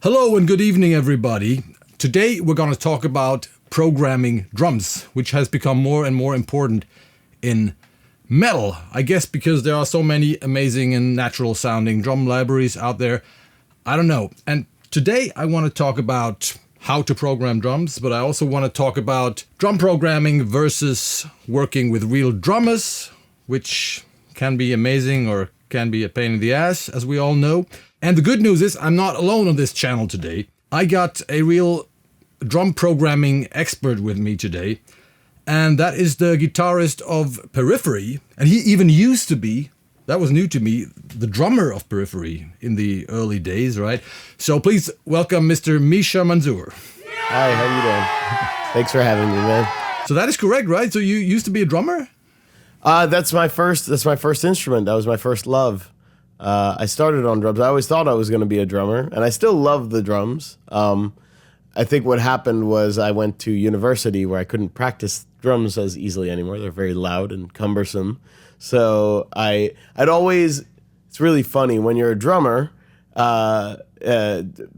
Hello and good evening, everybody. Today we're going to talk about programming drums, which has become more and more important in metal. I guess because there are so many amazing and natural sounding drum libraries out there. I don't know. And today I want to talk about how to program drums, but I also want to talk about drum programming versus working with real drummers, which can be amazing or can be a pain in the ass, as we all know. And the good news is I'm not alone on this channel today. I got a real drum programming expert with me today, and that is the guitarist of Periphery. And he even used to be, that was new to me, the drummer of Periphery in the early days, right? So please welcome Mr. MISHA Mansoor. Hi, how you doing? Thanks for having me, man. So that is correct, right? So you used to be a drummer? That's my first instrument. That was my first love. I started on drums. I always thought I was going to be a drummer, and I still love the drums. I think what happened was I went to university where I couldn't practice drums as easily anymore. They're very loud and cumbersome. So it's really funny when you're a drummer,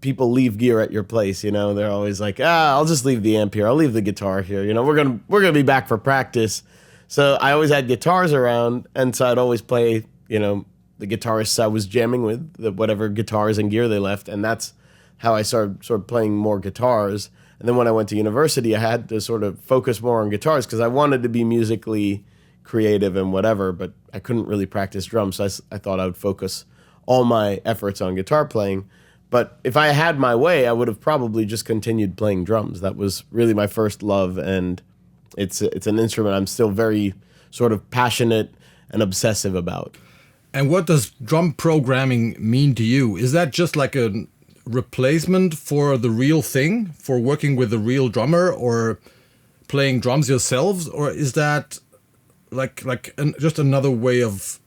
people leave gear at your place, you know. They're always like, I'll just leave the amp here. I'll leave the guitar here. You know, we're going to be back for practice. So I always had guitars around, and so I'd always play, you know, the guitarists I was jamming with, whatever guitars and gear they left, and that's how I started sort of playing more guitars. And then when I went to university, I had to sort of focus more on guitars because I wanted to be musically creative and whatever, but I couldn't really practice drums, so I thought I would focus all my efforts on guitar playing. But if I had my way, I would have probably just continued playing drums. That was really my first love, and it's an instrument I'm still very sort of passionate and obsessive about. And what does drum programming mean to you? Is that just like a replacement for the real thing, for working with a real drummer or playing drums yourselves? Or is that just another way of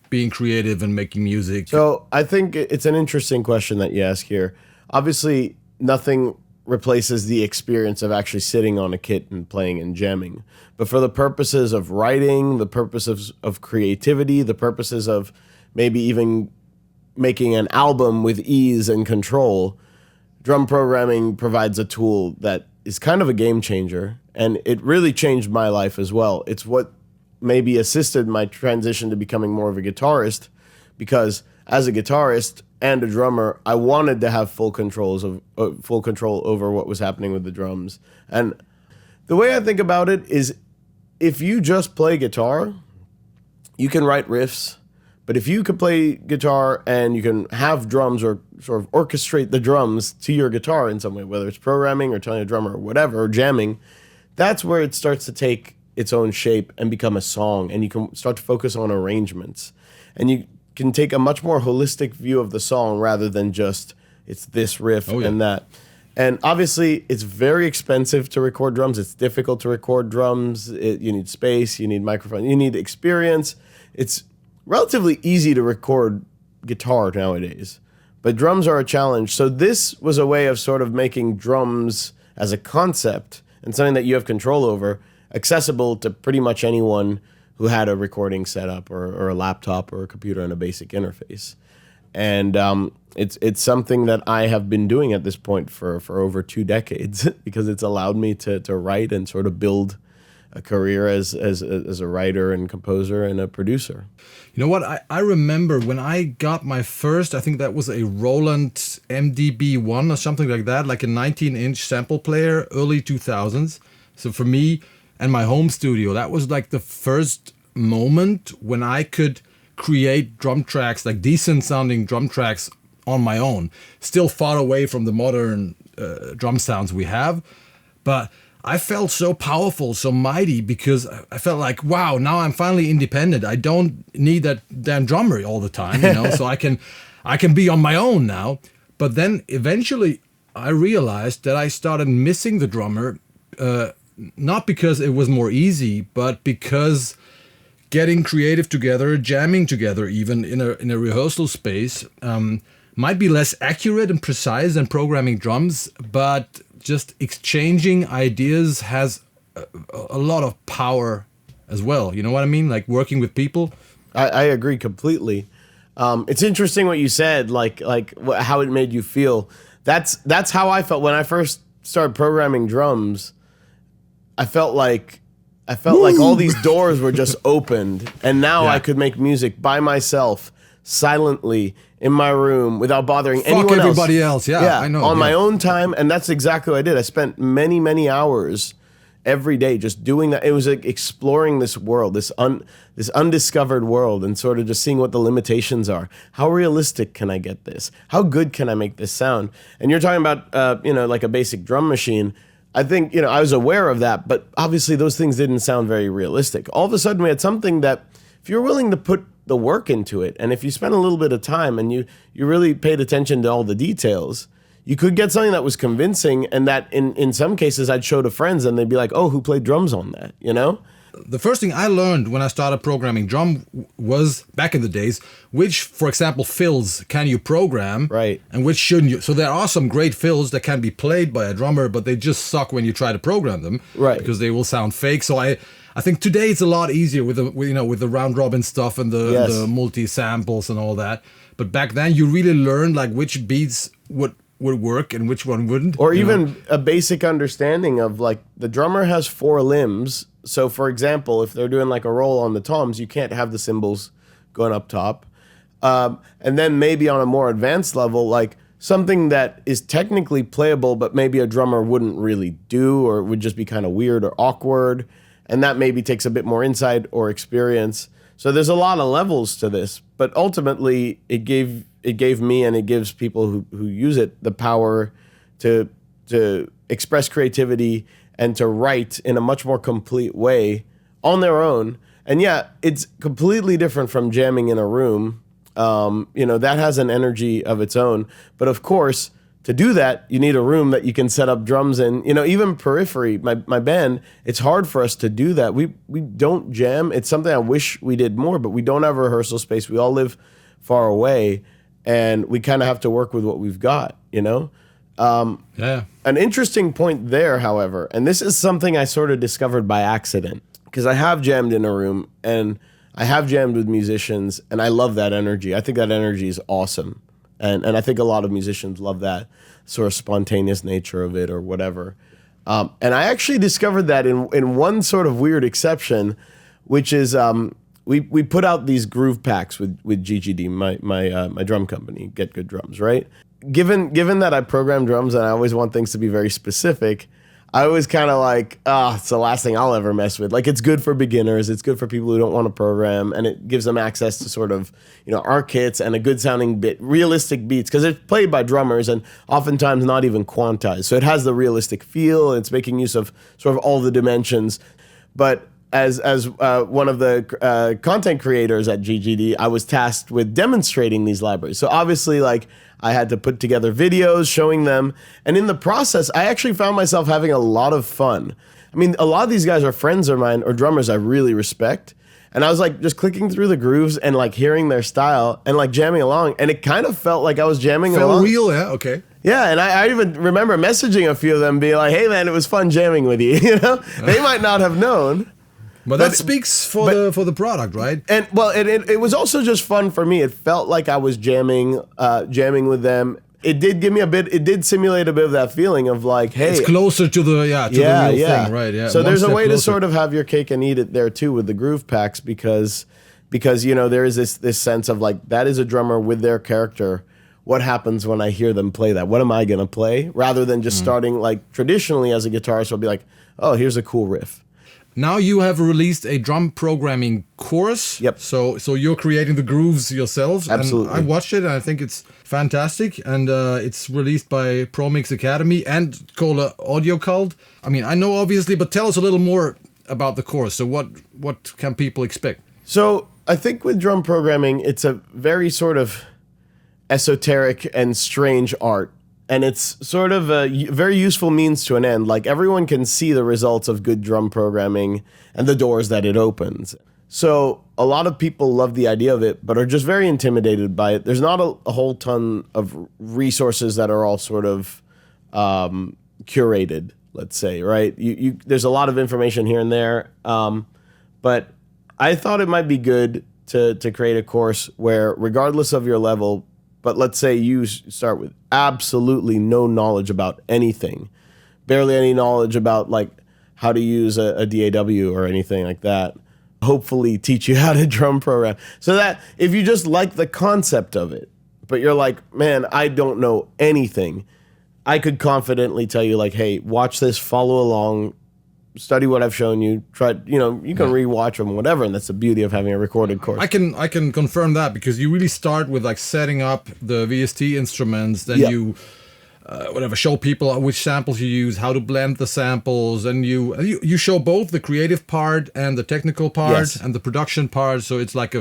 being creative and making music? So I think it's an interesting question that you ask here. Obviously, nothing replaces the experience of actually sitting on a kit and playing and jamming. But for the purposes of writing, the purposes of creativity, the purposes of maybe even making an album with ease and control, drum programming provides a tool that is kind of a game changer. And it really changed my life as well. It's what maybe assisted my transition to becoming more of a guitarist, because as a guitarist and a drummer, I wanted to have full control over what was happening with the drums. And the way I think about it is, if you just play guitar, you can write riffs. But if you could play guitar and you can have drums or sort of orchestrate the drums to your guitar in some way, whether it's programming or telling a drummer or whatever, or jamming, that's where it starts to take its own shape and become a song. And you can start to focus on arrangements. And you can take a much more holistic view of the song rather than just it's this riff and that. And obviously, it's very expensive to record drums. It's difficult to record drums. You need space, you need microphone, you need experience. It's relatively easy to record guitar nowadays, but drums are a challenge. So this was a way of sort of making drums as a concept and something that you have control over accessible to pretty much anyone who had a recording setup or a laptop or a computer and a basic interface. And it's something that I have been doing at this point for over 2 decades because it's allowed me to write and sort of build a career as a writer and composer and a producer. You know what? I remember when I got my first, I think that was a Roland MDB-1 or something like that, like a 19-inch sample player, early 2000s. So for me and my home studio, that was like the first moment when I could create drum tracks, like decent sounding drum tracks on my own. Still far away from the modern drum sounds we have, but I felt so powerful, so mighty, because I felt like, wow, now I'm finally independent. I don't need that damn drummer all the time, you know, so I can be on my own now. But then eventually I realized that I started missing the drummer, not because it was more easy, but because getting creative together, jamming together even in a rehearsal space, might be less accurate and precise than programming drums, but just exchanging ideas has a lot of power as well. You know what I mean? Like working with people. I agree completely. It's interesting what you said, like how it made you feel. That's how I felt when I first started programming drums. I felt like all these doors were just opened, and now I could make music by myself, silently in my room without bothering anyone else. Everybody else. Yeah, I know. On my own time, and that's exactly what I did. I spent many hours every day just doing that. It was like exploring this world, this undiscovered world, and sort of just seeing what the limitations are. How realistic can I get this? How good can I make this sound? And you're talking about like a basic drum machine. I think I was aware of that, but obviously those things didn't sound very realistic. All of a sudden we had something that, if you're willing to put the work into it, and if you spent a little bit of time and you really paid attention to all the details, you could get something that was convincing, and that in some cases I'd show to friends and they'd be like, oh, who played drums on that, The first thing I learned when I started programming drum was, back in the days, which, for example, fills can you program, right, and which shouldn't you. So there are some great fills that can be played by a drummer, but they just suck when you try to program them, right, because they will sound fake. So I think today it's a lot easier with the round robin stuff and the multi samples and all that. But back then you really learned like which beats would work and which one wouldn't. Or even a basic understanding of like the drummer has 4 limbs. So for example, if they're doing like a roll on the toms, you can't have the cymbals going up top. And then maybe on a more advanced level, like something that is technically playable, but maybe a drummer wouldn't really do, or would just be kind of weird or awkward. And that maybe takes a bit more insight or experience. So there's a lot of levels to this, but ultimately it gave me, and it gives people who use it, the power to express creativity and to write in a much more complete way on their own. And yeah, it's completely different from jamming in a room. That has an energy of its own. But of course, to do that, you need a room that you can set up drums in. Even Periphery, my band, it's hard for us to do that. We don't jam. It's something I wish we did more, but we don't have a rehearsal space. We all live far away, and we kind of have to work with what we've got, An interesting point there, however, and this is something I sort of discovered by accident, because I have jammed in a room, and I have jammed with musicians, and I love that energy. I think that energy is awesome. And I think a lot of musicians love that sort of spontaneous nature of it or whatever. And I actually discovered that in one sort of weird exception, which is we put out these groove packs with GGD, my drum company, Get Good Drums, right? Given that I program drums and I always want things to be very specific, I was kind of like, it's the last thing I'll ever mess with. Like, it's good for beginners. It's good for people who don't want to program, and it gives them access to sort of, our kits and a good sounding bit, realistic beats, because it's played by drummers and oftentimes not even quantized. So it has the realistic feel. It's making use of sort of all the dimensions. But as one of the content creators at GGD, I was tasked with demonstrating these libraries. So obviously, like, I had to put together videos showing them. And in the process, I actually found myself having a lot of fun. I mean, a lot of these guys are friends of mine or drummers I really respect. And I was like just clicking through the grooves and like hearing their style and like jamming along. And it kind of felt like I was jamming along. Felt real, yeah, okay. Yeah, and I even remember messaging a few of them, being like, hey man, it was fun jamming with you. They might not have known. But that speaks for the product, right? And well, it was also just fun for me. It felt like I was jamming with them. It did give me it did simulate a bit of that feeling of like, hey, it's closer to the real thing, right? Yeah. So there's a way to sort of have your cake and eat it there too with the groove packs, because there is this sense of like, that is a drummer with their character. What happens when I hear them play that? What am I gonna play? Rather than just starting like traditionally as a guitarist, I'll be like, oh, here's a cool riff. Now you have released a drum programming course. Yep. So you're creating the grooves yourselves. Absolutely. And I watched it and I think it's fantastic. And it's released by PROMIX Academy and KOHLE Audio Cult. I mean, I know obviously, but tell us a little more about the course. So what can people expect? So I think with drum programming, it's a very sort of esoteric and strange art. And it's sort of a very useful means to an end. Like, everyone can see the results of good drum programming and the doors that it opens. So a lot of people love the idea of it, but are just very intimidated by it. There's not a whole ton of resources that are all sort of curated, let's say, right? There's a lot of information here and there. But I thought it might be good to create a course where, regardless of your level, but let's say you start with absolutely no knowledge about anything, barely any knowledge about like how to use a DAW or anything like that. Hopefully teach you how to drum program, so that if you just like the concept of it, but you're like, man, I don't know anything, I could confidently tell you like, hey, watch this, follow along, study what I've shown you, try, you know, you can rewatch them, whatever, and that's the beauty of having a recorded course. I can confirm that, because you really start with like setting up the VST instruments, then you show people which samples you use, how to blend the samples, and you show both the creative part and the technical part and the production part. So it's like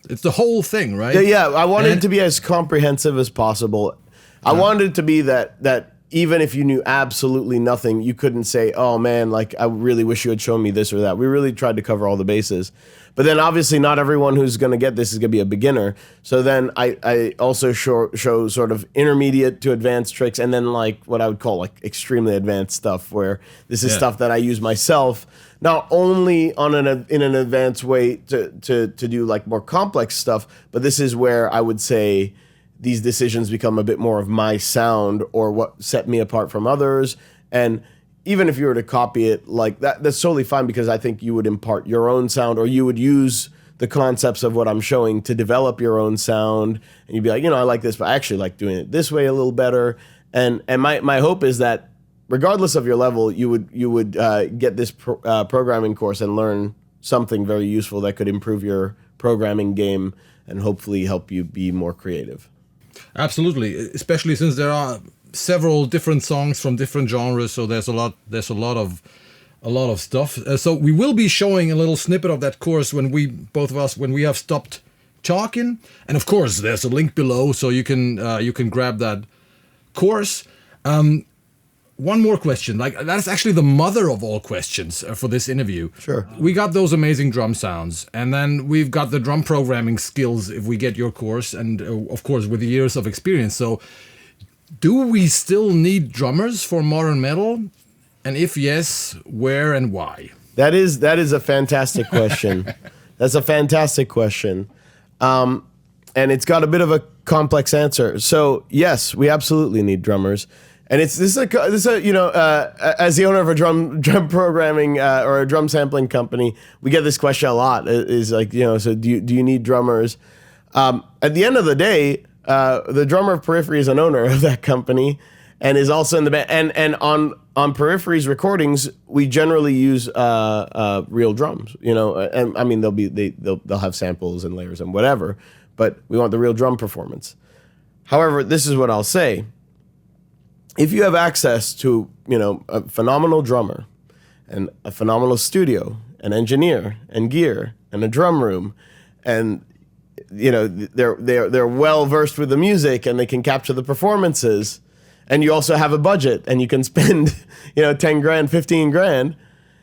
it's the whole thing, right? Yeah, I wanted it to be as comprehensive as possible. I wanted it to be that even if you knew absolutely nothing, you couldn't say, oh man, like I really wish you had shown me this or that. We really tried to cover all the bases. But then obviously not everyone who's going to get this is going to be a beginner. So then I also show sort of intermediate to advanced tricks, and then like what I would call like extremely advanced stuff, where this is stuff that I use myself, not only in an advanced way to do like more complex stuff, but this is where I would say these decisions become a bit more of my sound or what set me apart from others. And even if you were to copy it like that, that's totally fine, because I think you would impart your own sound, or you would use the concepts of what I'm showing to develop your own sound. And you'd be like, you know, I like this, but I actually like doing it this way a little better. And my hope is that regardless of your level, you would get this programming course and learn something very useful that could improve your programming game and hopefully help you be more creative. Absolutely, especially since there are several different songs from different genres, so there's a lot of stuff. So we will be showing a little snippet of that course when we have stopped talking, and of course there's a link below, so you can grab that course. One more question, like that's actually the mother of all questions for this interview. Sure. We got those amazing drum sounds, and then we've got the drum programming skills if we get your course, and of course with the years of experience. So do we still need drummers for modern metal? And if yes, where and why? That is a fantastic question. That's a fantastic question. And it's got a bit of a complex answer. So yes, we absolutely need drummers. And this is you know, as the owner of a drum programming or a drum sampling company, we get this question a lot. Is like, you know, so do you need drummers? At the end of the day, the drummer of Periphery is an owner of that company and is also in the band. And on Periphery's recordings, we generally use real drums. You know, and I mean they'll have samples and layers and whatever, but we want the real drum performance. However, this is what I'll say. If you have access to, you know, a phenomenal drummer and a phenomenal studio, an engineer and gear and a drum room, and you know they're well versed with the music and they can capture the performances, and you also have a budget and you can spend, you know, 10 grand, 15 grand,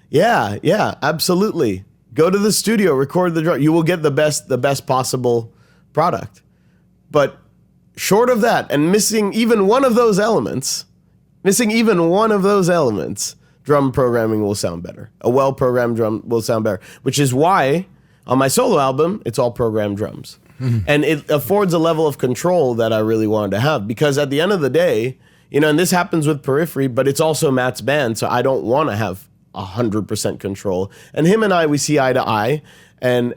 yeah, absolutely. Go to the studio, record the drum. You will get the best possible product. But short of that, and missing even one of those elements, drum programming will sound better. A well-programmed drum will sound better, which is why on my solo album, it's all programmed drums. Mm-hmm. And it affords a level of control that I really wanted to have, because at the end of the day, you know, and this happens with Periphery, but it's also Matt's band, so I don't want to have 100% control. And him and I, we see eye to eye, and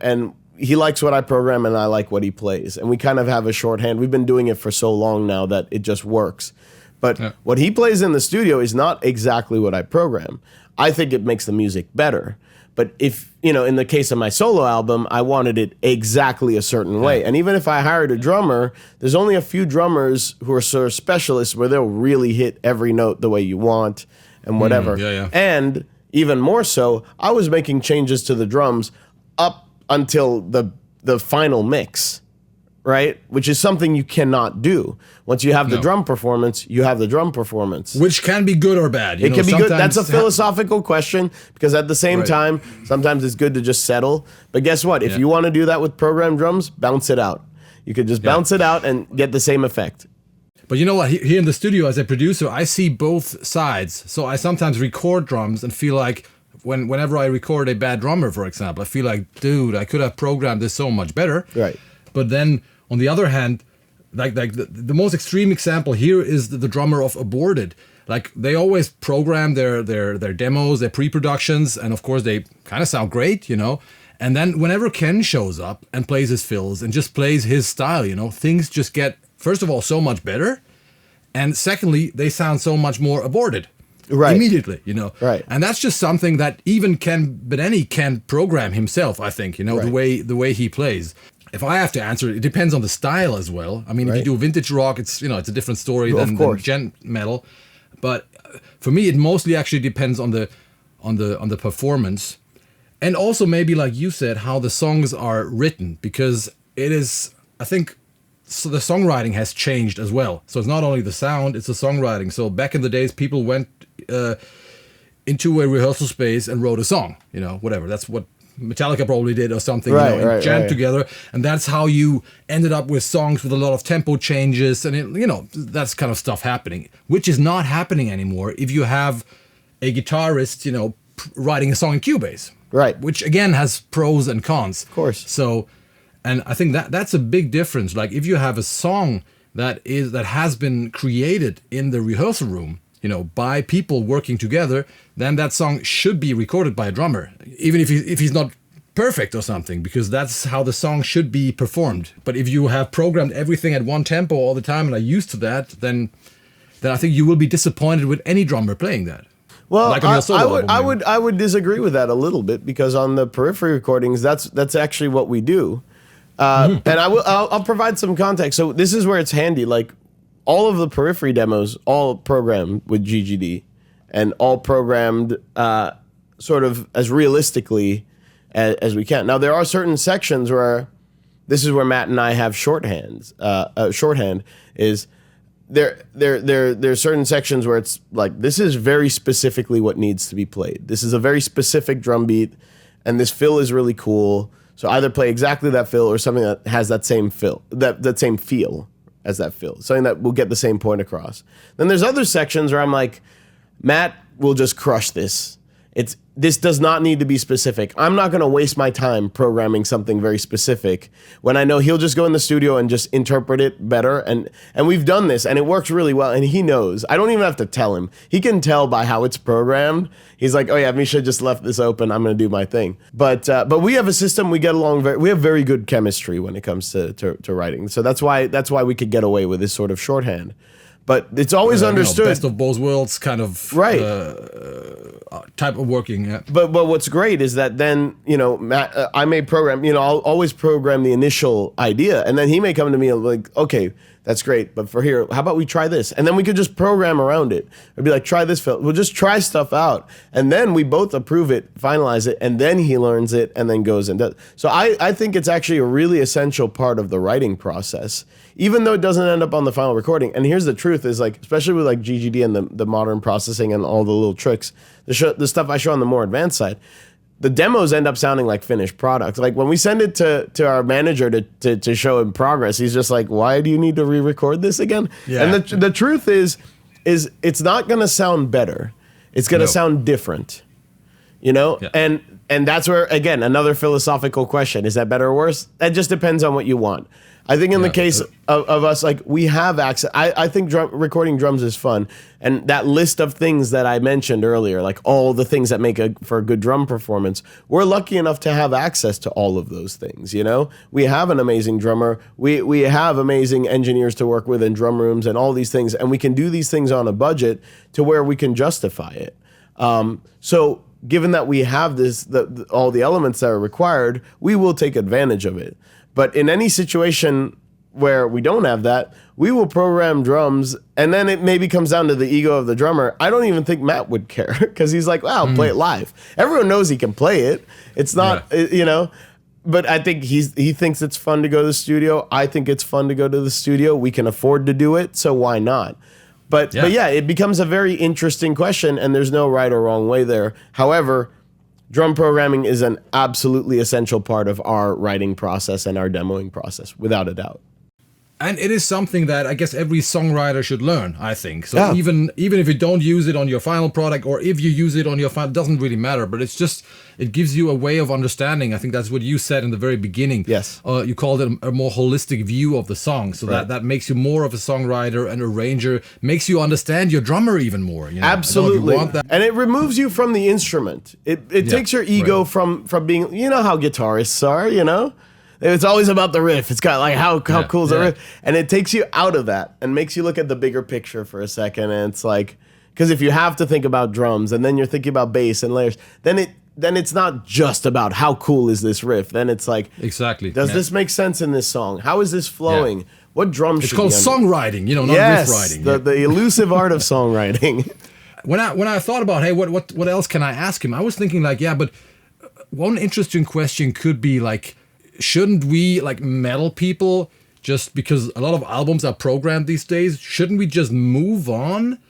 he likes what I program and I like what he plays. And we kind of have a shorthand. We've been doing it for so long now that it just works. But what he plays in the studio is not exactly what I program. I think it makes the music better. But if, you know, in the case of my solo album, I wanted it exactly a certain way. And even if I hired a drummer, there's only a few drummers who are sort of specialists where they'll really hit every note the way you want and whatever. And even more so, I was making changes to the drums up until the final mix, right? Which is something you cannot do. Once you have the drum performance, you have the drum performance. Which can be good or bad. It can be good. That's a philosophical question, because at the same time, sometimes it's good to just settle. But guess what? If you want to do that with programmed drums, bounce it out. You could just bounce it out and get the same effect. But you know what? Here in the studio as a producer, I see both sides. So I sometimes record drums and feel like whenever I record a bad drummer, for example, I feel like, dude, I could have programmed this so much better. Right. But then, on the other hand, like the most extreme example here is the drummer of Aborted. Like they always program their demos, their pre-productions, and of course they kind of sound great, you know. And then whenever Ken shows up and plays his fills and just plays his style, you know, things just get, first of all, so much better, and secondly, they sound so much more Aborted. Right. Immediately, you know. Right. And that's just something that even Ken Beneni can program himself, I think, you know, right. the way he plays. If I have to answer it, it depends on the style as well. I mean, if you do vintage rock, it's, you know, it's a different story than gen metal. But for me, it mostly actually depends on the performance, and also maybe like you said, how the songs are written, because it is, I think, so the songwriting has changed as well. So it's not only the sound, it's the songwriting. So back in the days, people went into a rehearsal space and wrote a song, you know, whatever. That's what Metallica probably did or something, you know, and jammed together. And that's how you ended up with songs with a lot of tempo changes and, you know, that's kind of stuff happening, which is not happening anymore if you have a guitarist, you know, writing a song in Cubase. Right. Which, again, has pros and cons. Of course. So, and I think that's a big difference. Like if you have a song that has been created in the rehearsal room, you know, by people working together, then that song should be recorded by a drummer, even if he's not perfect or something, because that's how the song should be performed. But if you have programmed everything at one tempo all the time and are used to that, then I think you will be disappointed with any drummer playing that. Well, like on I would disagree with that a little bit, because on the Periphery recordings, that's actually what we do. And I'll provide some context. So this is where it's handy. Like all of the Periphery demos, all programmed with GGD, and all programmed sort of as realistically as we can. Now there are certain sections where this is where Matt and I have shorthand is there's certain sections where it's like, this is very specifically what needs to be played. This is a very specific drum beat, and this fill is really cool. So either play exactly that fill or something that has that same fill, that same feel as that fill, something that will get the same point across. Then there's other sections where I'm like, Matt will just crush this. This does not need to be specific. I'm not going to waste my time programming something very specific when I know he'll just go in the studio and just interpret it better. And we've done this, and it works really well. And he knows. I don't even have to tell him. He can tell by how it's programmed. He's like, oh yeah, Misha just left this open. I'm going to do my thing. But we have a system. We get along. We have very good chemistry when it comes to writing. So that's why we could get away with this sort of shorthand. But it's always understood. You know, best of both worlds kind of type of working. Yeah. But what's great is that then, you know, Matt, I may program, you know, I'll always program the initial idea. And then he may come to me and like, okay, that's great. But for here, how about we try this? And then we could just program around it. It'd be like, try this fill. We'll just try stuff out. And then we both approve it, finalize it, and then he learns it and then goes and does. So I think it's actually a really essential part of the writing process, even though it doesn't end up on the final recording. And here's the truth is, like, especially with like GGD and the modern processing and all the little tricks, the stuff I show on the more advanced side, the demos end up sounding like finished products. Like when we send it to our manager to show him progress, he's just like, why do you need to re-record this again? Yeah. And the truth is it's not going to sound better. It's going to sound different, you know? Yeah. And that's where, again, another philosophical question, is that better or worse? That just depends on what you want. I think in the case of us, like, we have access. I think recording drums is fun. And that list of things that I mentioned earlier, like all the things that make for a good drum performance, we're lucky enough to have access to all of those things, you know? We have an amazing drummer. We have amazing engineers to work with in drum rooms and all these things. And we can do these things on a budget to where we can justify it. So given that we have all the elements that are required, we will take advantage of it. But in any situation where we don't have that, we will program drums, and then it maybe comes down to the ego of the drummer. I don't even think Matt would care, because he's like, wow, play it live. Everyone knows he can play it. It's not, you know, but I think he thinks it's fun to go to the studio. I think it's fun to go to the studio. We can afford to do it, so why not? But yeah, it becomes a very interesting question, and there's no right or wrong way there. However, drum programming is an absolutely essential part of our writing process and our demoing process, without a doubt. And it is something that I guess every songwriter should learn, I think. So Yeah. even if you don't use it on your final product, or if you use it on your final, it doesn't really matter. But it's just, it gives you a way of understanding. I think that's what you said in the very beginning. Yes. You called it a more holistic view of the song. So that makes you more of a songwriter and arranger, makes you understand your drummer even more. You know? Absolutely. You want that. And it removes you from the instrument. It takes your ego from being, you know how guitarists are, you know? It's always about the riff. It's got like, how cool is the riff? And it takes you out of that and makes you look at the bigger picture for a second. And it's like, because if you have to think about drums and then you're thinking about bass and layers, then it's not just about how cool is this riff. Then it's like, exactly. Does this make sense in this song? How is this flowing? Yeah. What drums It's should called be under? songwriting, you know, not riff writing. The elusive art of songwriting. When I thought about, hey, what else can I ask him? I was thinking like, yeah, but one interesting question could be like, shouldn't we, like metal people, just because a lot of albums are programmed these days, shouldn't we just move on,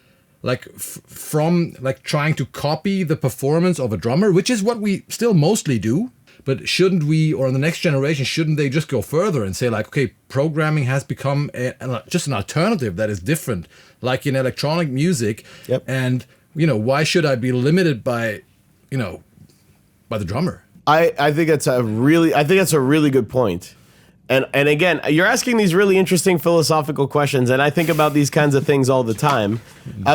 like from like trying to copy the performance of a drummer, which is what we still mostly do? But shouldn't we, or in the next generation, shouldn't they just go further and say like, okay, programming has become just an alternative that is different, like in electronic music. Yep. And, you know, why should I be limited by, you know, by the drummer? I think that's a really good point. And again, you're asking these really interesting philosophical questions, and I think about these kinds of things all the time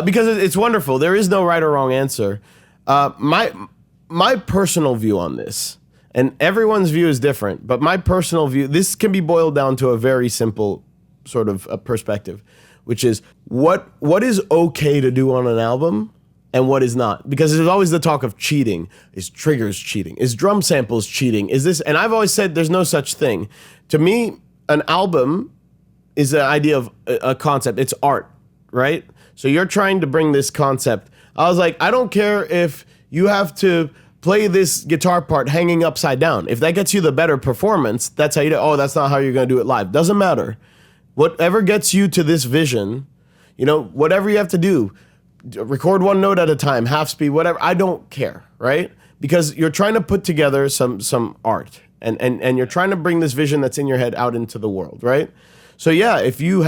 because it's wonderful. There is no right or wrong answer. My personal view on this, and everyone's view is different, but my personal view, this can be boiled down to a very simple sort of a perspective, which is what is okay to do on an album and what is not. Because there's always the talk of cheating. Is triggers cheating? Is drum samples cheating? Is this? And I've always said there's no such thing. To me, an album is the idea of a concept. It's art, right? So you're trying to bring this concept. I was like, I don't care if you have to play this guitar part hanging upside down. If that gets you the better performance, that's how you do. Oh, that's not how you're going to do it live. Doesn't matter. Whatever gets you to this vision, you know, whatever you have to do, record one note at a time, half speed, whatever. I don't care, right? Because you're trying to put together some art and you're trying to bring this vision that's in your head out into the world, right? So yeah, if you're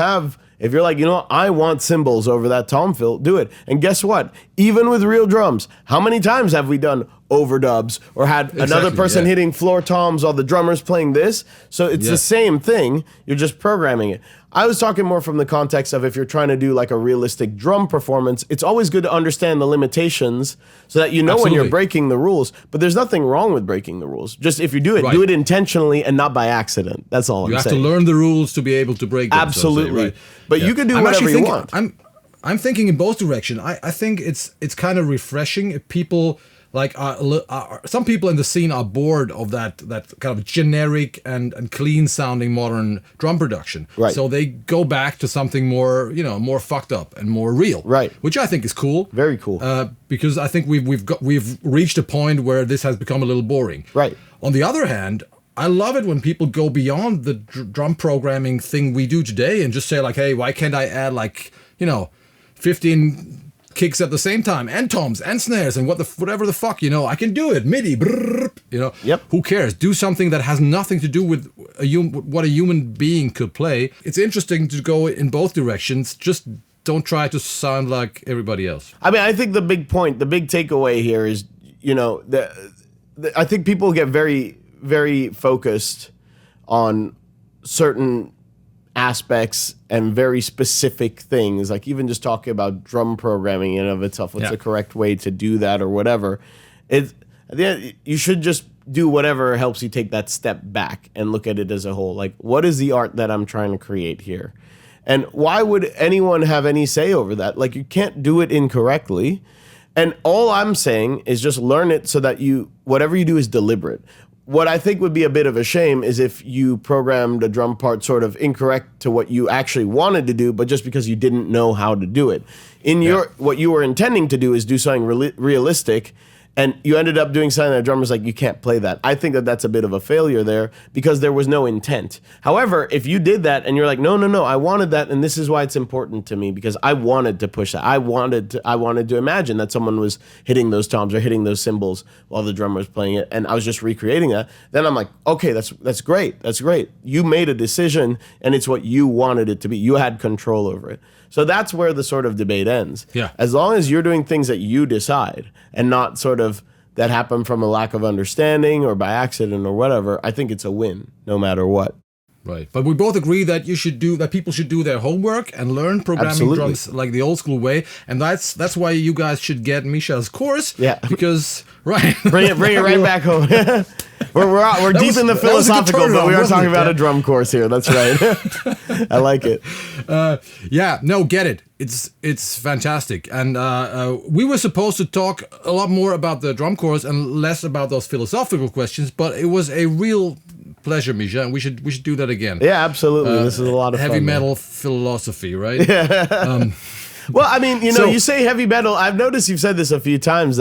like, you know, I want cymbals over that tom fill, do it. And guess what? Even with real drums, how many times have we done overdubs or had another person hitting floor toms while the drummer's playing this? So it's the same thing. You're just programming it. I was talking more from the context of if you're trying to do like a realistic drum performance, it's always good to understand the limitations so that you know when you're breaking the rules. But there's nothing wrong with breaking the rules. Just if you do it intentionally and not by accident. That's all I'm saying. You have to learn the rules to be able to break them. Absolutely. Right? But you can do whatever you want. I'm thinking in both directions. I think it's kind of refreshing if people like some people in the scene are bored of that kind of generic and clean sounding modern drum production. Right. So they go back to something more, you know, more fucked up and more real. Right. Which I think is cool. Very cool. Because I think we've reached a point where this has become a little boring. Right. On the other hand, I love it when people go beyond the drum programming thing we do today and just say like, hey, why can't I add like, you know, 15 kicks at the same time and toms and snares and whatever the fuck, you know, I can do it. MIDI, brrr, you know. Yep. Who cares? Do something that has nothing to do with what a human being could play. It's interesting to go in both directions. Just don't try to sound like everybody else. I mean, I think the big takeaway here is, you know, I think people get very, very focused on certain aspects and very specific things, like even just talking about drum programming in and of itself, what's the correct way to do that or whatever. You should just do whatever helps you take that step back and look at it as a whole. Like, what is the art that I'm trying to create here? And why would anyone have any say over that? Like, you can't do it incorrectly. And all I'm saying is just learn it so that whatever you do is deliberate. What I think would be a bit of a shame is if you programmed a drum part sort of incorrect to what you actually wanted to do, but just because you didn't know how to do it. What you were intending to do is do something realistic, and you ended up doing something that the drummer's like, you can't play that. I think that that's a bit of a failure there because there was no intent. However, if you did that and you're like, no, I wanted that, and this is why it's important to me because I wanted to push that. I wanted to imagine that someone was hitting those toms or hitting those cymbals while the drummer was playing it, and I was just recreating that. Then I'm like, okay, that's great. That's great. You made a decision, and it's what you wanted it to be. You had control over it. So that's where the sort of debate ends. Yeah. As long as you're doing things that you decide and not sort of that happen from a lack of understanding or by accident or whatever, I think it's a win no matter what. Right. But we both agree that people should do their homework and learn programming drums like the old school way. And that's why you guys should get Misha's course. Yeah. Because right. Bring it right back home. We're deep in the philosophical, but we are talking about a drum course here. That's right. I like it. Get it. It's fantastic. And we were supposed to talk a lot more about the drum course and less about those philosophical questions, but it was a real pleasure, Misha, and we should do that again. Yeah, absolutely. This is a lot of heavy fun. Metal philosophy, right? Well, I mean, you say heavy metal. I've noticed you've said this a few times.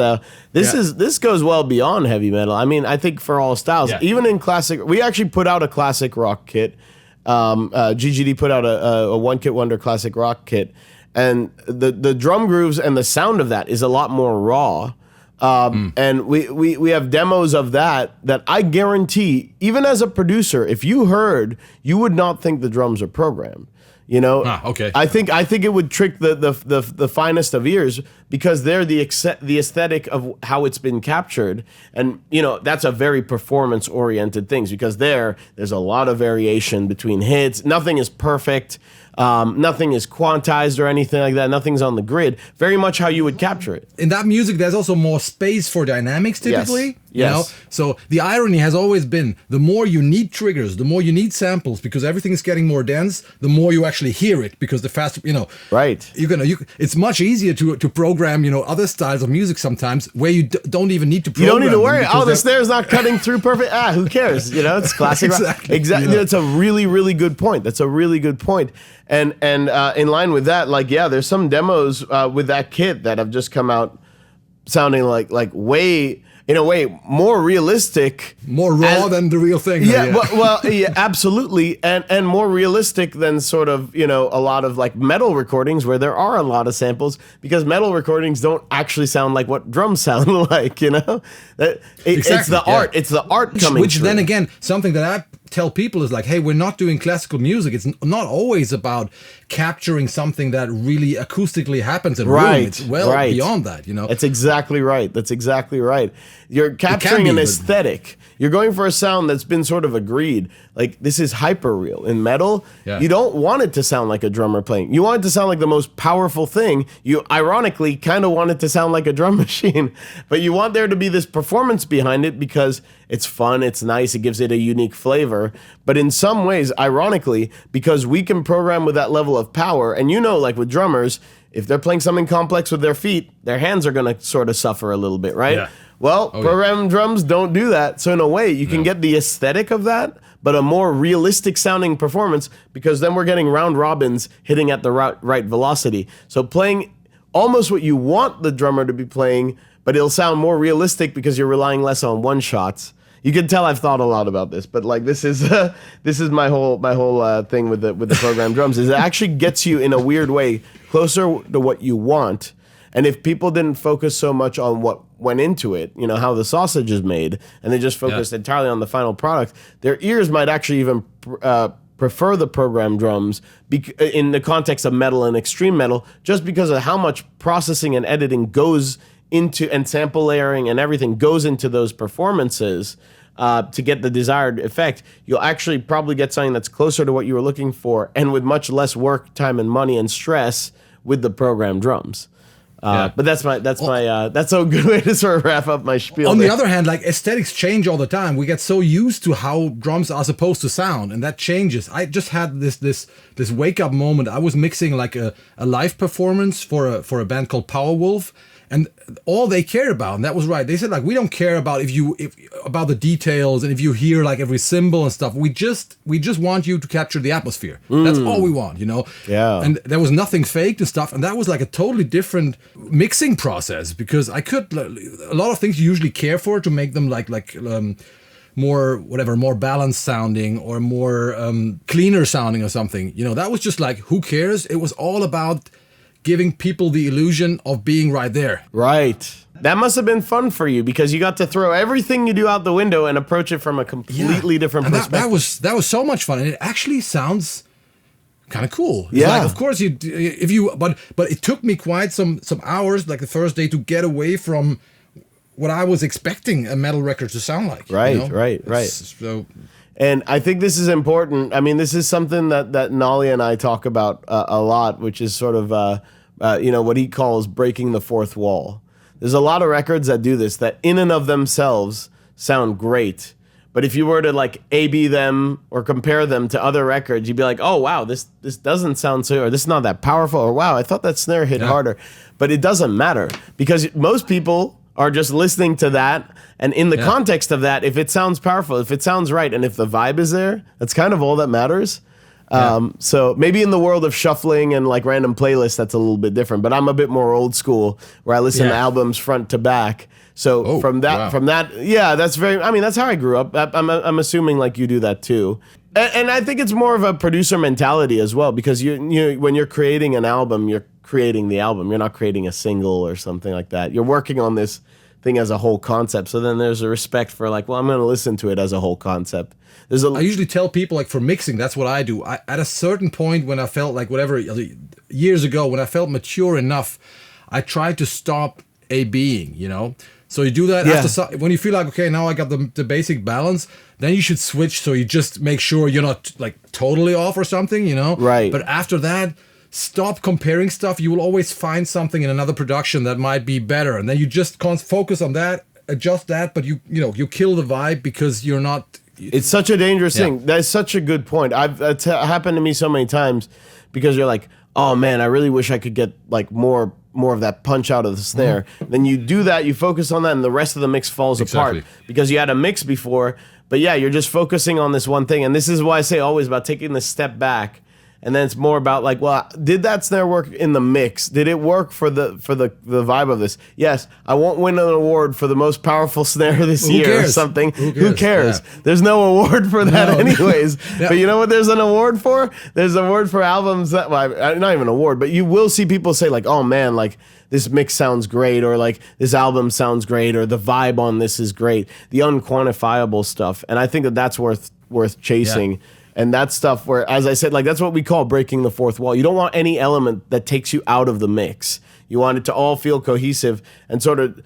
This goes well beyond heavy metal. I mean, I think for all styles, even in classic, we actually put out a classic rock kit. GGD put out a one kit wonder classic rock kit, and the drum grooves and the sound of that is a lot more raw. And we have demos of that I guarantee, even as a producer, if you heard, you would not think the drums are programmed. You know, okay. I think it would trick the finest of ears because they're the aesthetic of how it's been captured, and that's a very performance oriented thing because there's a lot of variation between hits. Nothing is perfect. Nothing is quantized or anything like that. Nothing's on the grid. Very much how you would capture it. In that music, there's also more space for dynamics typically. Yes. So the irony has always been the more you need triggers, the more you need samples because everything is getting more dense, the more you actually hear it because the faster, Right. It's much easier to program, other styles of music sometimes where you don't even need to program. You don't need to worry. The snare's not cutting through perfect. Who cares? It's classic. Exactly. That's a really, really good point. That's a really good point. And in line with that, there's some demos with that kit that have just come out sounding like way, in a way, more realistic, more raw than the real thing. Yeah, absolutely, and more realistic than sort of a lot of metal recordings where there are a lot of samples because metal recordings don't actually sound like what drums sound like. It's the art. It's the art coming. Which through. Then again, something that I tell people is hey, we're not doing classical music. It's not always about capturing something that really acoustically happens in a room. It's beyond that, That's exactly right. You're capturing an aesthetic. You're going for a sound that's been sort of agreed. This is hyper real. In metal, you don't want it to sound like a drummer playing. You want it to sound like the most powerful thing. You ironically kind of want it to sound like a drum machine, but you want there to be this performance behind it because it's fun, it's nice, it gives it a unique flavor. But in some ways, ironically, because we can program with that level of power, and with drummers, if they're playing something complex with their feet, their hands are going to sort of suffer a little bit, right? Yeah. Well, programmed drums don't do that. So in a way, you can get the aesthetic of that, but a more realistic sounding performance because then we're getting round robins hitting at the right velocity. So playing almost what you want the drummer to be playing, but it'll sound more realistic because you're relying less on one shots. You can tell I've thought a lot about this, but this is my whole thing with the programmed drums is it actually gets you in a weird way closer to what you want. And if people didn't focus so much on what went into it, how the sausage is made, and they just focused entirely on the final product, their ears might actually even prefer the programmed drums in the context of metal and extreme metal, just because of how much processing and editing goes into, and sample layering and everything goes into those performances to get the desired effect. You'll actually probably get something that's closer to what you were looking for, and with much less work, time, and money and stress with the programmed drums. But that's a good way to sort of wrap up my spiel. On the other hand, aesthetics change all the time. We get so used to how drums are supposed to sound, and that changes. I just had this wake up moment. I was mixing a live performance for a band called Powerwolf, And all they cared about, and that was right. They said like, we don't care about about the details and if you hear like every cymbal and stuff. We just want you to capture the atmosphere. That's all we want, you know. Yeah. And there was nothing faked and stuff. And that was like a totally different mixing process, because I could a lot of things you usually care for to make them more balanced sounding or more cleaner sounding or something. You know, that was just like, who cares? It was all about giving people the illusion of being right there. Right. That must have been fun for you, because you got to throw everything you do out the window and approach it from a completely different and perspective. that was so much fun, and it actually sounds kind of cool. It's Yeah. like, of course but it took me quite some hours, like the first day, to get away from what I was expecting a metal record to sound like. Right, you know? right. So, And I think this is important. I mean, this is something that Nolly and I talk about a lot, which is sort of, what he calls breaking the fourth wall. There's a lot of records that do this, that in and of themselves sound great. But if you were to like A/B them or compare them to other records, you'd be like, oh, wow, this doesn't sound so, or this is not that powerful, or wow, I thought that snare hit harder. But it doesn't matter, because most people are just listening to that, and in the context of that, if it sounds powerful, if it sounds right, and if the vibe is there, that's kind of all that matters. So maybe in the world of shuffling and like random playlists, that's a little bit different. But I'm a bit more old school, where I listen to albums front to back. So from that, yeah, that's very. I mean, that's how I grew up. I'm assuming like you do that too. And I think it's more of a producer mentality as well, because you when you're creating an album, you're creating the album. You're not creating a single or something like that. You're working on this thing as a whole concept. So then there's a respect for like, well, I'm going to listen to it as a whole concept. I usually tell people, like, for mixing, that's what I do. At a certain point, when I felt like years ago, when I felt mature enough, I tried to stop A-Bing, you know? So you do that after when you feel like, okay, now I got the basic balance, then you should switch, so you just make sure you're not like totally off or something, you know? Right. But after that, stop comparing stuff. You will always find something in another production that might be better, and then you just focus on that, adjust that, but you kill the vibe because you're not. It's such a dangerous thing. That's such a good point. It's happened to me so many times, because you're like, oh man, I really wish I could get like more of that punch out of the snare. Then you do that, you focus on that, and the rest of the mix falls apart because you had a mix before. But yeah, you're just focusing on this one thing, and this is why I say always about taking the step back. And then it's more about like, well, did that snare work in the mix? Did it work for the vibe of this? Yes, I won't win an award for the most powerful snare this year or something. Who cares? Yeah. There's no award for that anyways. But you know what there's an award for? There's an award for albums that, well, not even an award, but you will see people say like, oh man, like this mix sounds great, or like this album sounds great, or the vibe on this is great. The unquantifiable stuff. And I think that's worth chasing. Yeah. And that stuff where, as I said, like that's what we call breaking the fourth wall. You don't want any element that takes you out of the mix. You want it to all feel cohesive, and sort of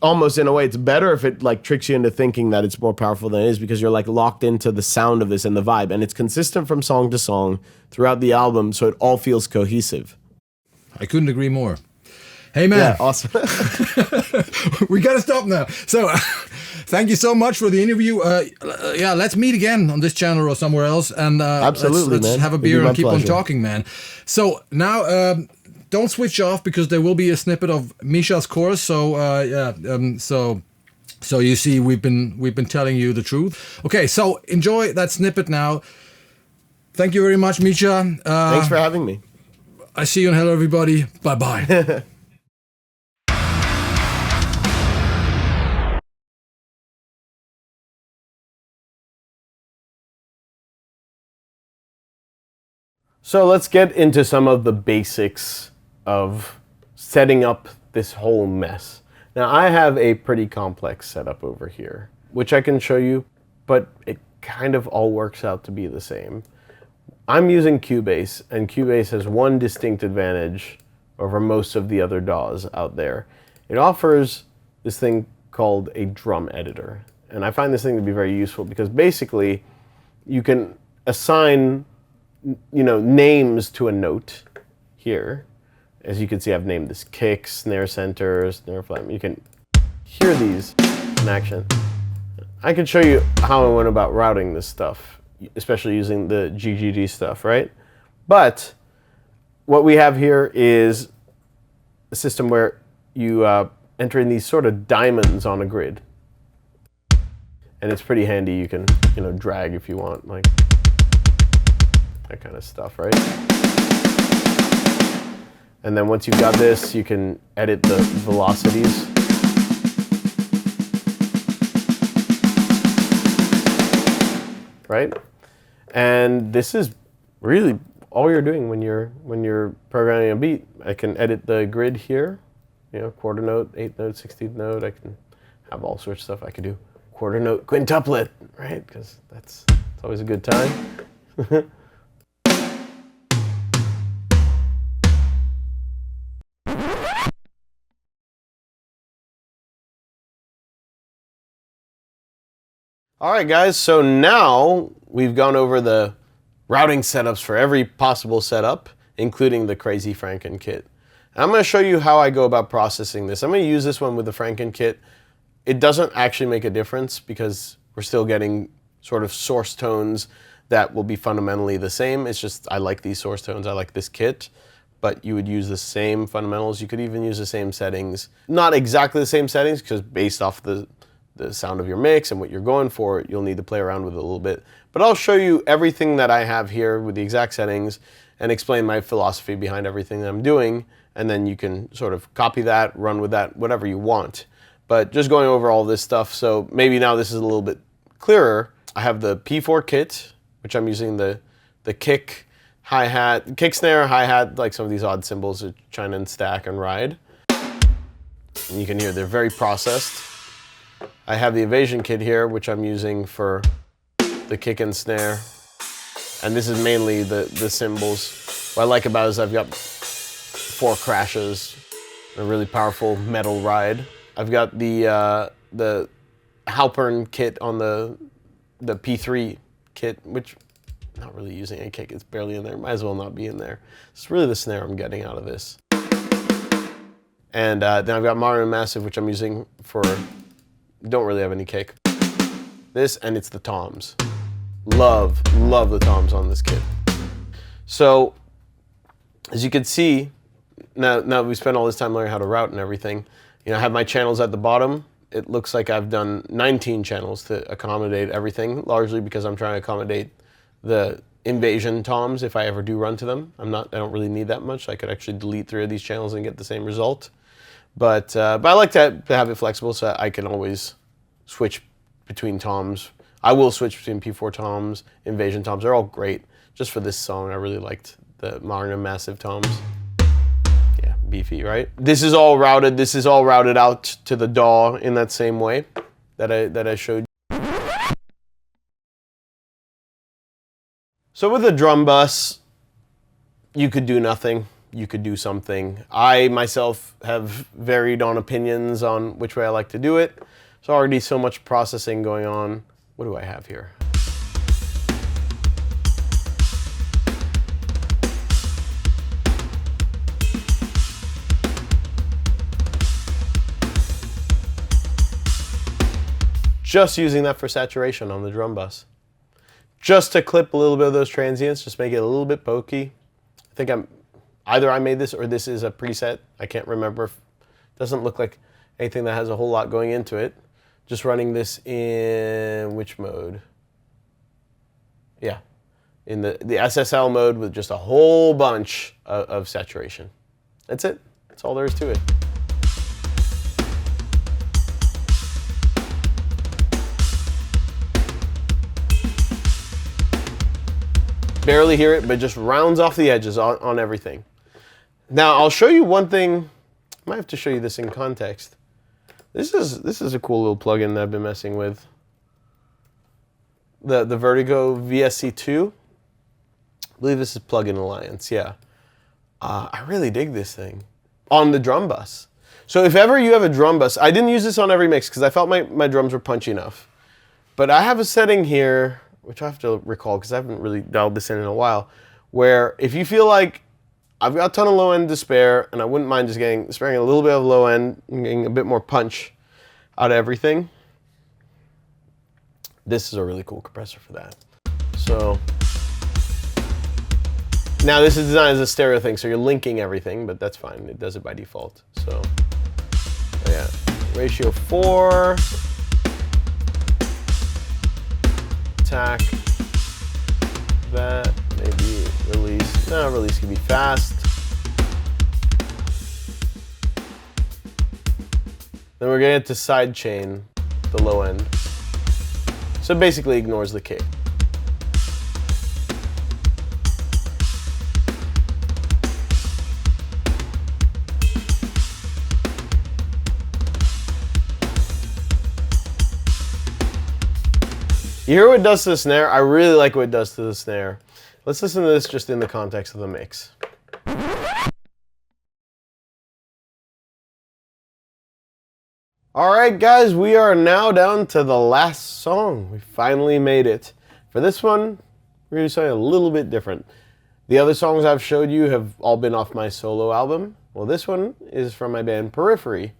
almost in a way, it's better if it like tricks you into thinking that it's more powerful than it is, because you're like locked into the sound of this and the vibe, and it's consistent from song to song throughout the album, so it all feels cohesive. I couldn't agree more. Hey man, yeah, awesome. We gotta stop now. So thank you so much for the interview. Let's meet again on this channel or somewhere else, and absolutely, let's have a beer and keep on talking, man. So now don't switch off, because there will be a snippet of Misha's course. So so you see, we've been telling you the truth. Okay, so enjoy that snippet now. Thank you very much, Misha. Thanks for having me. I see you in hell, everybody. Bye bye. So let's get into some of the basics of setting up this whole mess. Now I have a pretty complex setup over here, which I can show you, but it kind of all works out to be the same. I'm using Cubase, and Cubase has one distinct advantage over most of the other DAWs out there. It offers this thing called a drum editor. And I find this thing to be very useful, because basically you can assign names to a note here. As you can see, I've named this kick, snare center, snare flat. You can hear these in action. I can show you how I went about routing this stuff, especially using the GGD stuff, right? But what we have here is a system where you enter in these sort of diamonds on a grid. And it's pretty handy. You can, you know, drag if you want, like that kind of stuff, right? And then once you've got this, you can edit the velocities. Right? And this is really all you're doing when you're programming a beat. I can edit the grid here, you know, quarter note, 8th note, 16th note. I can have all sorts of stuff. I could do quarter note quintuplet, right? Because it's always a good time. All right, guys, so now we've gone over the routing setups for every possible setup, including the crazy Franken kit. And I'm going to show you how I go about processing this. I'm going to use this one with the Franken kit. It doesn't actually make a difference because we're still getting sort of source tones that will be fundamentally the same. It's just I like these source tones, I like this kit, but you would use the same fundamentals. You could even use the same settings. Not exactly the same settings because based off the sound of your mix and what you're going for, you'll need to play around with it a little bit. But I'll show you everything that I have here with the exact settings and explain my philosophy behind everything that I'm doing, and then you can sort of copy that, run with that, whatever you want. But just going over all this stuff, so maybe now this is a little bit clearer. I have the P4 kit, which I'm using the kick, hi-hat, kick, snare, hi-hat, like some of these odd cymbals, China and stack and ride. And you can hear they're very processed. I have the Evasion kit here, which I'm using for the kick and snare. And this is mainly the cymbals. What I like about it is I've got 4 crashes, a really powerful metal ride. I've got the Halpern kit on the P3 kit, which I'm not really using a kick, it's barely in there, might as well not be in there. It's really the snare I'm getting out of this. And then I've got Modern and Massive, which I'm using for, don't really have any kick. This, and it's the toms. Love the toms on this kit. So, as you can see, now we spent all this time learning how to route and everything. You know, I have my channels at the bottom. It looks like I've done 19 channels to accommodate everything, largely because I'm trying to accommodate the Invasion toms if I ever do run to them. I don't really need that much. I could actually delete 3 of these channels and get the same result. But I like to have it flexible so I can always switch between toms. I will switch between P4 toms, Invasion toms. They're all great. Just for this song, I really liked the Modern and Massive toms. Yeah, beefy, right? This is all routed. This is all routed out to the DAW in that same way that I showed you. So with the drum bus, you could do nothing. You could do something. I myself have varied on opinions on which way I like to do it. There's already so much processing going on. What do I have here? Just using that for saturation on the drum bus. Just to clip a little bit of those transients, just make it a little bit pokey. I think either I made this or this is a preset. I can't remember. It doesn't look like anything that has a whole lot going into it. Just running this in which mode? Yeah, in the SSL mode with just a whole bunch of saturation. That's it. That's all there is to it. Barely hear it, but just rounds off the edges on everything. Now, I'll show you one thing. I might have to show you this in context. This is a cool little plugin that I've been messing with. The Vertigo VSC2. I believe this is Plugin Alliance, yeah. I really dig this thing. On the drum bus. So if ever you have a drum bus, I didn't use this on every mix because I felt my drums were punchy enough. But I have a setting here, which I have to recall because I haven't really dialed this in a while, where if you feel like I've got a ton of low end to spare and I wouldn't mind just sparing a little bit of low end and getting a bit more punch out of everything, this is a really cool compressor for that. So now this is designed as a stereo thing, so you're linking everything, but that's fine. It does it by default. So yeah, ratio 4. Attack. That, maybe release. No, release can be fast. Then we're gonna get to sidechain, the low end. So basically ignores the kick. You hear what it does to the snare? I really like what it does to the snare. Let's listen to this just in the context of the mix. Alright guys, we are now down to the last song. We finally made it. For this one, we're going to do something a little bit different. The other songs I've showed you have all been off my solo album. Well, this one is from my band Periphery.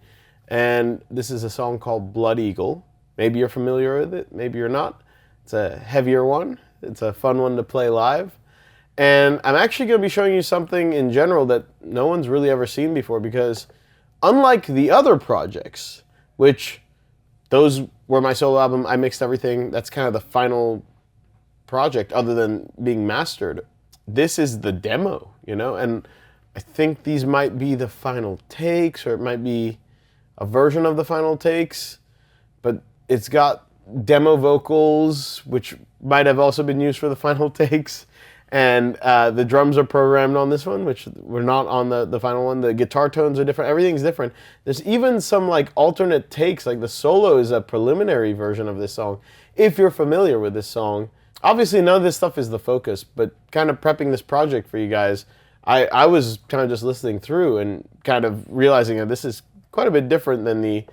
And this is a song called Blood Eagle. Maybe you're familiar with it, maybe you're not. It's a heavier one. It's a fun one to play live. And I'm actually going to be showing you something in general that no one's really ever seen before, because unlike the other projects, which those were my solo album, I mixed everything, that's kind of the final project other than being mastered. This is the demo, you know, and I think these might be the final takes, or it might be a version of the final takes, but it's got demo vocals, which might have also been used for the final takes, and the drums are programmed on this one, which were not on the final one. The guitar tones are different, everything's different. There's even some like alternate takes, like the solo is a preliminary version of this song, if you're familiar with this song. Obviously none of this stuff is the focus, but kind of prepping this project for you guys, I was kind of just listening through and kind of realizing that this is quite a bit different than the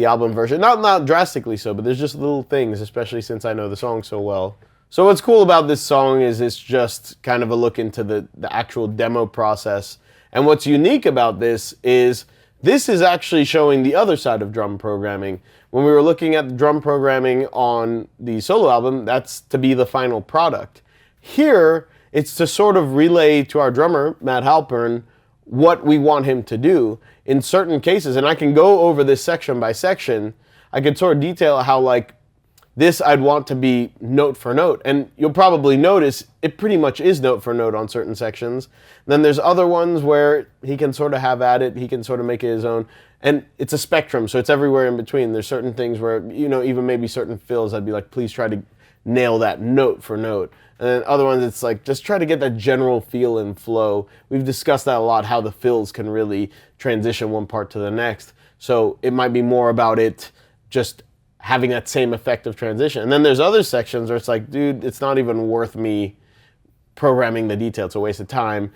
album version. Not drastically so, but there's just little things, especially since I know the song so well. So what's cool about this song is it's just kind of a look into the actual demo process. And what's unique about this is actually showing the other side of drum programming. When we were looking at the drum programming on the solo album, that's to be the final product. Here, it's to sort of relay to our drummer, Matt Halpern, what we want him to do in certain cases. And I can go over this section by section. I could sort of detail how, like, this I'd want to be note for note. And you'll probably notice it pretty much is note for note on certain sections. Then there's other ones where he can sort of have at it. He can sort of make it his own. And it's a spectrum, so it's everywhere in between. There's certain things where, you know, even maybe certain fills, I'd be like, please try to nail that note for note. And then other ones, it's like, just try to get that general feel and flow. We've discussed that a lot, how the fills can really transition one part to the next. So it might be more about it just having that same effect of transition. And then there's other sections where it's like, dude, it's not even worth me programming the detail. It's a waste of time.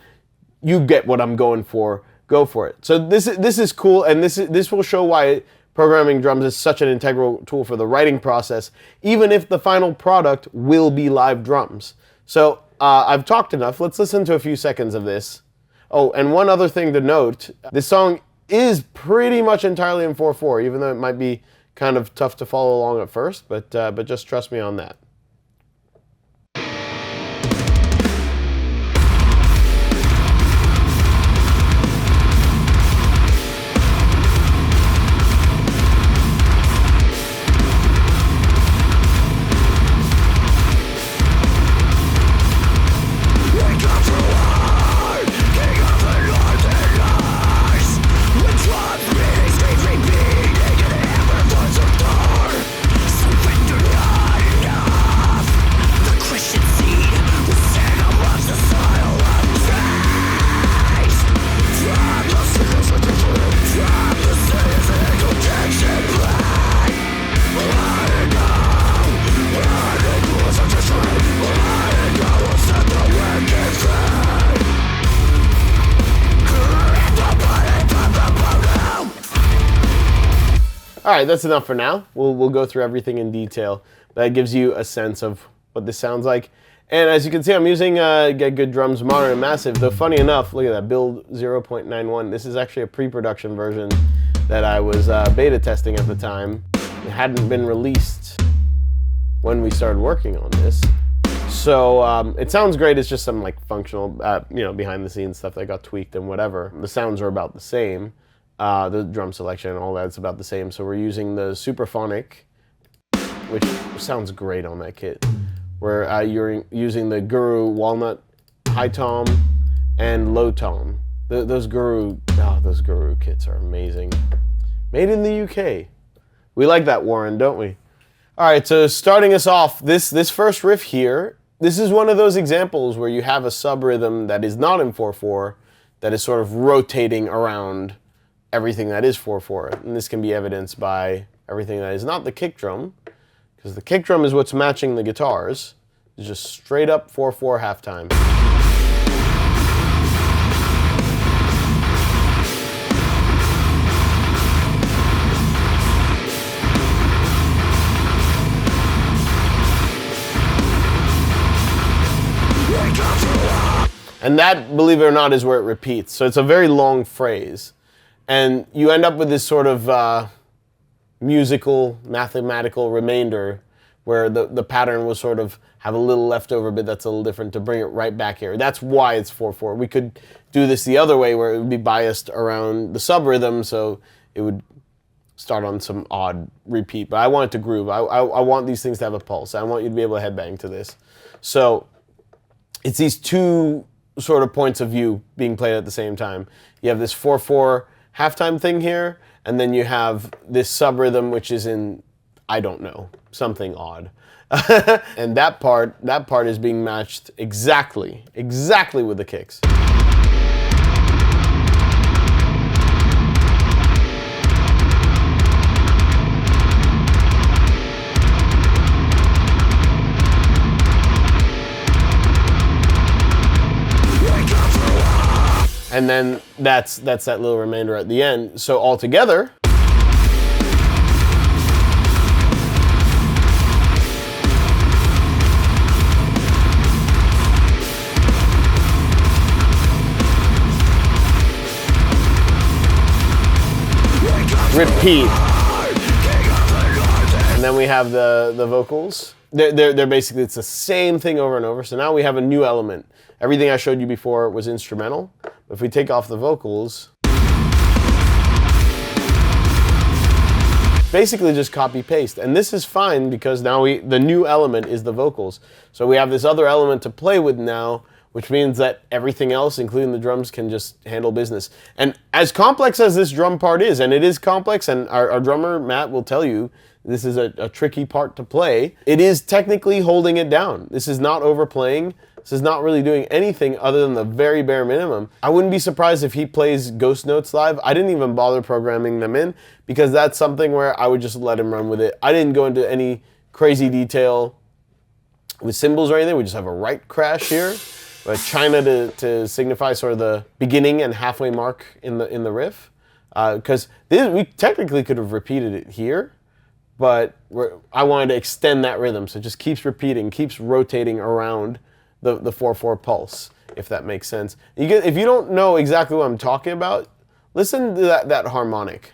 You get what I'm going for. Go for it. So this is cool, and this will show why programming drums is such an integral tool for the writing process, even if the final product will be live drums. So I've talked enough. Let's listen to a few seconds of this. Oh, and one other thing to note, this song is pretty much entirely in 4/4, even though it might be kind of tough to follow along at first, but just trust me on that. All right, that's enough for now. We'll go through everything in detail. That gives you a sense of what this sounds like. And as you can see, I'm using Get Good Drums Modern and Massive. Though funny enough, look at that, build 0.91. This is actually a pre-production version that I was beta testing at the time. It hadn't been released when we started working on this. So it sounds great. It's just some like functional, you know, behind the scenes stuff that got tweaked and whatever. The sounds are about the same. The drum selection and all that's about the same. So we're using the Superphonic, which sounds great on that kit, where you're using the Guru Walnut High Tom and Low Tom. Those Guru kits are amazing. Made in the UK. We like that, Warren, don't we? All right, so starting us off, this first riff here, this is one of those examples where you have a sub rhythm that is not in 4/4, that is sort of rotating around everything that is 4/4. And this can be evidenced by everything that is not the kick drum, because the kick drum is what's matching the guitars. It's just straight up 4/4 halftime. And that, believe it or not, is where it repeats. So it's a very long phrase. And you end up with this sort of musical, mathematical remainder where the pattern will sort of have a little leftover bit that's a little different to bring it right back here. That's why it's 4/4. We could do this the other way where it would be biased around the sub rhythm, so it would start on some odd repeat. But I want it to groove. I want these things to have a pulse. I want you to be able to headbang to this. So it's these two sort of points of view being played at the same time. You have this 4/4 halftime thing here, and then you have this sub rhythm, which is in, I don't know, something odd. And that part is being matched exactly with the kicks. And then that's that little remainder at the end. So all together, repeat. And then we have the vocals. They're basically, it's the same thing over and over. So now we have a new element. Everything I showed you before was instrumental. If we take off the vocals, basically just copy paste. And this is fine because now the new element is the vocals. So we have this other element to play with now, which means that everything else, including the drums, can just handle business. And as complex as this drum part is, and it is complex, and our drummer, Matt, will tell you, this is a tricky part to play, it is technically holding it down. This is not overplaying. This is not really doing anything other than the very bare minimum. I wouldn't be surprised if he plays ghost notes live. I didn't even bother programming them in because that's something where I would just let him run with it. I didn't go into any crazy detail with cymbals or anything. We just have a right crash here, a China to signify sort of the beginning and halfway mark in the riff. Because we technically could have repeated it here, but I wanted to extend that rhythm, so it just keeps repeating, keeps rotating around the 4/4 pulse, if that makes sense. If you don't know exactly what I'm talking about, listen to that harmonic.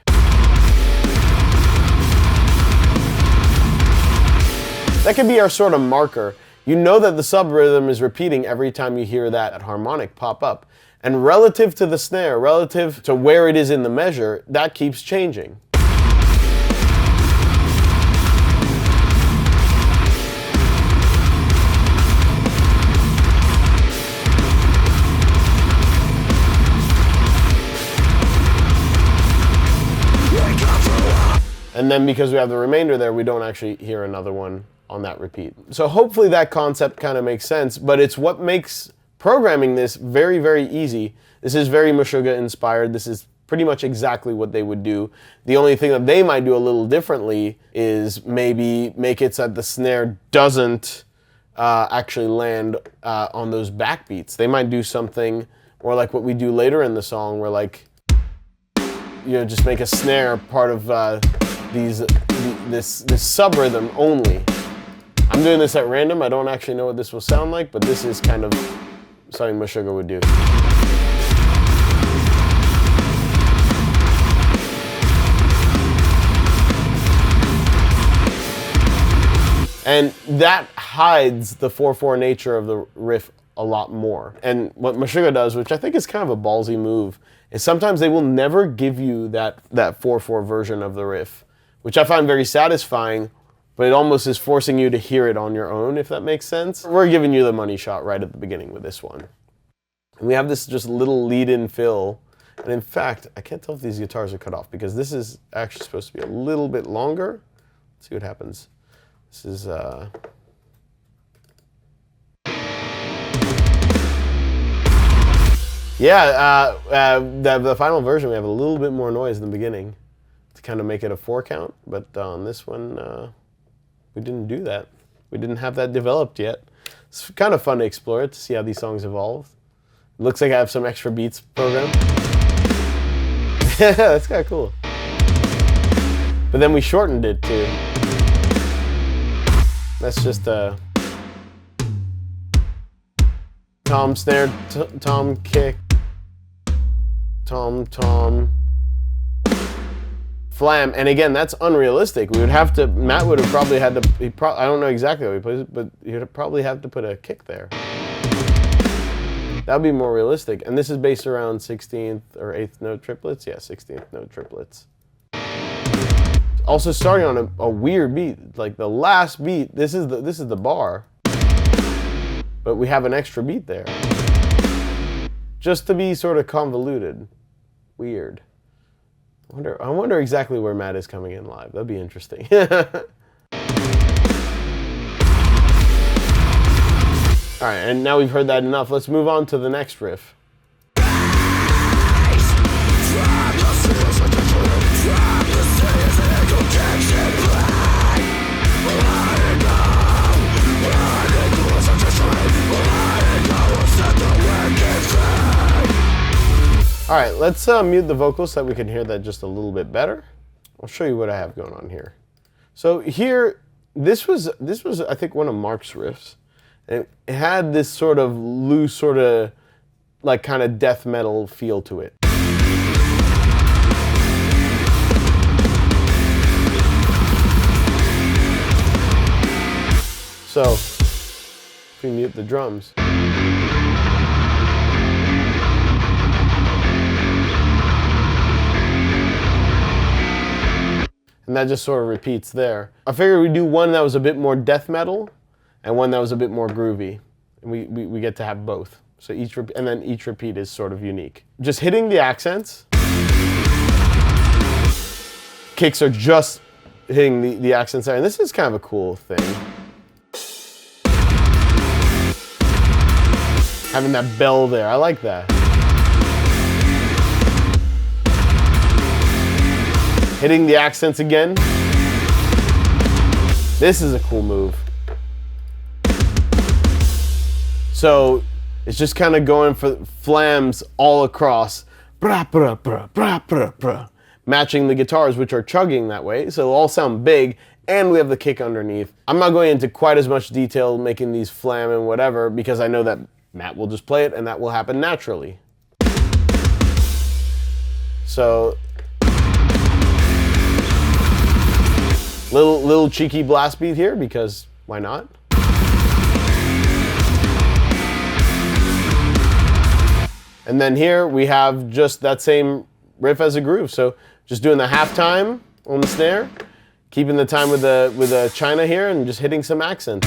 That could be our sort of marker. You know that the sub rhythm is repeating every time you hear that harmonic pop up. And relative to the snare, relative to where it is in the measure, that keeps changing. And then because we have the remainder there, we don't actually hear another one on that repeat. So hopefully that concept kind of makes sense, but it's what makes programming this very, very easy. This is very Meshuggah inspired. This is pretty much exactly what they would do. The only thing that they might do a little differently is maybe make it so that the snare doesn't actually land on those backbeats. They might do something more like what we do later in the song, where like, you know, just make a snare part of this sub rhythm only. I'm doing this at random. I don't actually know what this will sound like, but this is kind of something Meshuggah would do. And that hides the 4/4 nature of the riff a lot more. And what Meshuggah does, which I think is kind of a ballsy move, And sometimes they will never give you that 4/4 version of the riff, which I find very satisfying, but it almost is forcing you to hear it on your own, if that makes sense. We're giving you the money shot right at the beginning with this one. And we have this just little lead-in fill. And in fact, I can't tell if these guitars are cut off because this is actually supposed to be a little bit longer. Let's see what happens. This is... Yeah, the final version, we have a little bit more noise in the beginning to kind of make it a 4 count. But on this one, we didn't do that. We didn't have that developed yet. It's kind of fun to explore it, to see how these songs evolve. It looks like I have some extra beats programmed. That's kind of cool. But then we shortened it too. That's just a tom snare, tom kick, tom, flam. And again, that's unrealistic. We would have to, Matt would have probably had to, I don't know exactly how he plays it, but he'd probably have to put a kick there. That would be more realistic. And this is based around 16th or 8th note triplets. Yeah, 16th note triplets. Also starting on a weird beat. Like the last beat, this is the bar. But we have an extra beat there. Just to be sort of convoluted. Weird. I wonder exactly where Matt is coming in live. That'd be interesting. All right, and now we've heard that enough. Let's move on to the next riff. All right, let's mute the vocals so that we can hear that just a little bit better. I'll show you what I have going on here. So here, this was I think one of Mark's riffs. It had this sort of loose, sort of like kind of death metal feel to it. So, if we mute the drums. And that just sort of repeats there. I figured we'd do one that was a bit more death metal and one that was a bit more groovy. And we get to have both. So and then each repeat is sort of unique. Just hitting the accents. Kicks are just hitting the accents there. And this is kind of a cool thing. Having that bell there, I like that. Hitting the accents again. This is a cool move. So it's just kind of going for flams all across. Bra, bra, bra, bra, bra, bra. Matching the guitars, which are chugging that way. So it'll all sound big, and we have the kick underneath. I'm not going into quite as much detail making these flam and whatever, because I know that Matt will just play it, and that will happen naturally. So little cheeky blast beat here, because why not? And then here we have just that same riff as a groove. So just doing the half time on the snare, keeping the time with the China here, and just hitting some accents.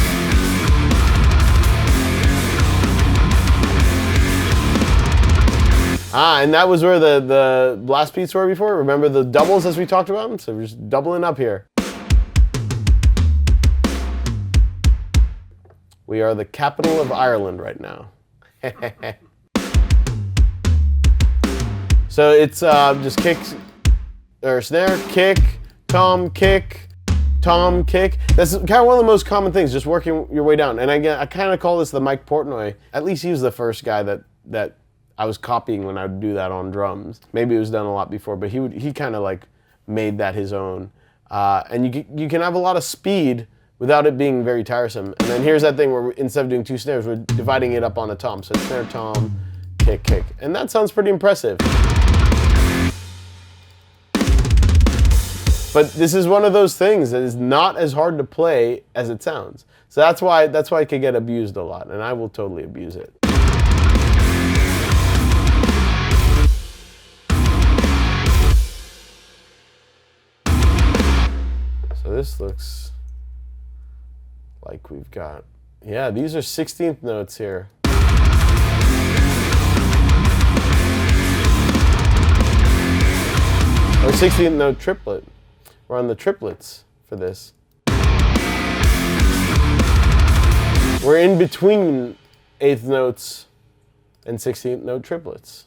And that was where the blast beats were before. Remember the doubles as we talked about them? So we're just doubling up here. We are the capital of Ireland right now. So it's just kicks, or snare, kick, tom, kick, tom, kick. That's kind of one of the most common things, just working your way down. And again, I kind of call this the Mike Portnoy. At least he was the first guy that I was copying when I would do that on drums. Maybe it was done a lot before, but he kind of like made that his own. And you can have a lot of speed without it being very tiresome. And then here's that thing where instead of doing 2 snares, we're dividing it up on a tom. So snare, tom, kick, kick. And that sounds pretty impressive. But this is one of those things that is not as hard to play as it sounds. So that's why it can get abused a lot, and I will totally abuse it. So this looks like we've got, yeah, these are 16th notes here. Or 16th note triplet. We're on the triplets for this. We're in between 8th notes and 16th note triplets.